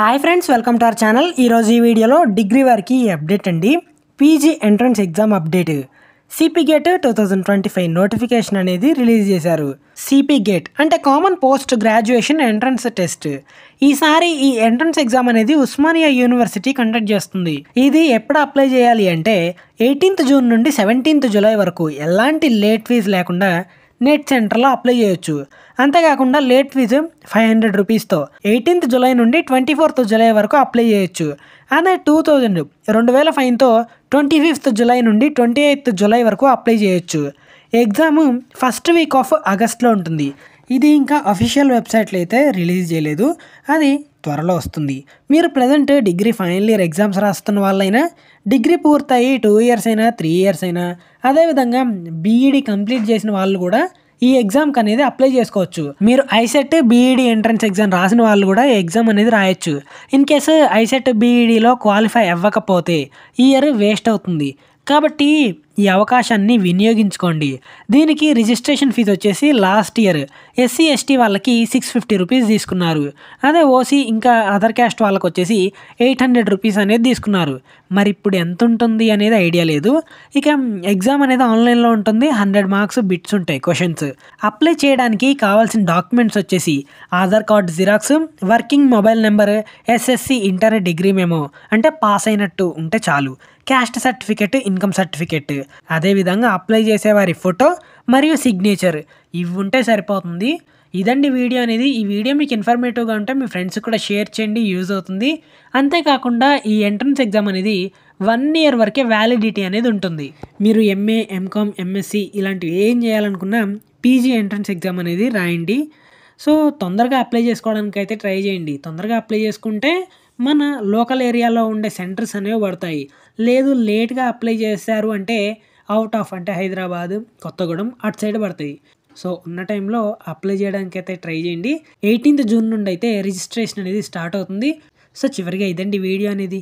Hi friends, welcome to our channel. ఈరోజు ఈ వీడియోలో డిగ్రీ వారికి అప్డేట్ అండి. PG entrance exam update. CP gate 2025 notification అనేది రిలీజ్ చేశారు. సిపి గేట్ అంటే common post graduation entrance test. ఈసారి ఈ ఎంట్రన్స్ ఎగ్జామ్ అనేది ఉస్మానియా యూనివర్సిటీ కండక్ట్ చేస్తుంది. ఇది ఎప్పుడు అప్లై చేయాలి అంటే 18th జూన్ నుండి 17th జూలై వరకు ఎలాంటి లేట్ ఫీజు లేకుండా నెట్ సెంటర్లో అప్లై చేయొచ్చు. అంతేకాకుండా లేట్ ఫీజు 500 రూపీస్తో 18th జూలై నుండి 24th జూలై వరకు అప్లై చేయొచ్చు. అదే 2000 ఫైన్తో 25th జూలై నుండి 28th జూలై వరకు అప్లై చేయొచ్చు. ఎగ్జామ్ ఫస్ట్ వీక్ ఆఫ్ ఆగస్ట్లో ఉంటుంది. ఇది ఇంకా అఫీషియల్ వెబ్సైట్లో అయితే రిలీజ్ చేయలేదు, అది త్వరలో వస్తుంది. మీరు present degree final year exams రాస్తున్న వాళ్ళైనా, డిగ్రీ పూర్తయి 2 years అయినా 3 years అయినా, అదేవిధంగా బీఈడి కంప్లీట్ చేసిన వాళ్ళు కూడా ఈ ఎగ్జామ్కి అనేది అప్లై చేసుకోవచ్చు. మీరు ఐసెట్ బీఈడి ఎంట్రన్స్ ఎగ్జామ్ రాసిన వాళ్ళు కూడా ఎగ్జామ్ అనేది రాయొచ్చు. ఇన్ కేసు ఐసెట్ బీఈడిలో క్వాలిఫై అవ్వకపోతే ఈ ఇయర్ వేస్ట్ అవుతుంది. కాబట్టి ఈ అవకాశాన్ని వినియోగించుకోండి. దీనికి రిజిస్ట్రేషన్ ఫీజు వచ్చేసి లాస్ట్ ఇయర్ ఎస్సీ ఎస్టీ వాళ్ళకి 650 రూపీస్ తీసుకున్నారు. అదే ఓసీ ఇంకా అదర్ క్యాస్ట్ వాళ్ళకి వచ్చేసి 800 రూపీస్ అనేది తీసుకున్నారు. మరి ఇప్పుడు ఎంత ఉంటుంది అనేది ఐడియా లేదు. ఇక ఎగ్జామ్ అనేది ఆన్లైన్లో ఉంటుంది. 100 మార్క్స్ బిట్స్ ఉంటాయి క్వశ్చన్స్. అప్లై చేయడానికి కావాల్సిన డాక్యుమెంట్స్ వచ్చేసి Aadhaar card xerox, working mobile number, SSC inter degree memo అంటే పాస్ అయినట్టు ఉంటే చాలు, క్యాస్ట్ సర్టిఫికెట్, ఇన్కమ్ సర్టిఫికెట్, అదేవిధంగా అప్లై చేసేవారి ఫోటో మరియు సిగ్నేచర్, ఇవి ఉంటే సరిపోతుంది. ఇదండి వీడియో అనేది. ఈ వీడియో మీకు ఇన్ఫర్మేటివ్గా ఉంటే మీ ఫ్రెండ్స్ కూడా షేర్ చేయండి, యూజ్ అవుతుంది. అంతేకాకుండా ఈ ఎంట్రన్స్ ఎగ్జామ్ అనేది 1 year వరకే వ్యాలిడిటీ అనేది ఉంటుంది. మీరు ఎంఏ, ఎంకామ్, ఎంఎస్సి ఇలాంటివి ఏం చేయాలనుకున్నా పీజీ ఎంట్రన్స్ ఎగ్జామ్ అనేది రాయండి. సో తొందరగా అప్లై చేసుకోవడానికి అయితే ట్రై చేయండి. తొందరగా అప్లై చేసుకుంటే మన లోకల్ ఏరియాలో ఉండే సెంటర్స్ అనేవి పడతాయి. లేదు లేట్గా అప్లై చేశారు అంటే అవుట్ ఆఫ్ అంటే హైదరాబాద్, కొత్తగూడెం అటు సైడ్ పడతాయి. సో ఉన్న టైంలో అప్లై చేయడానికి అయితే ట్రై చేయండి. 18th జూన్ నుండి అయితే రిజిస్ట్రేషన్ అనేది స్టార్ట్ అవుతుంది. సో చివరిగా ఇదండి వీడియో అనేది.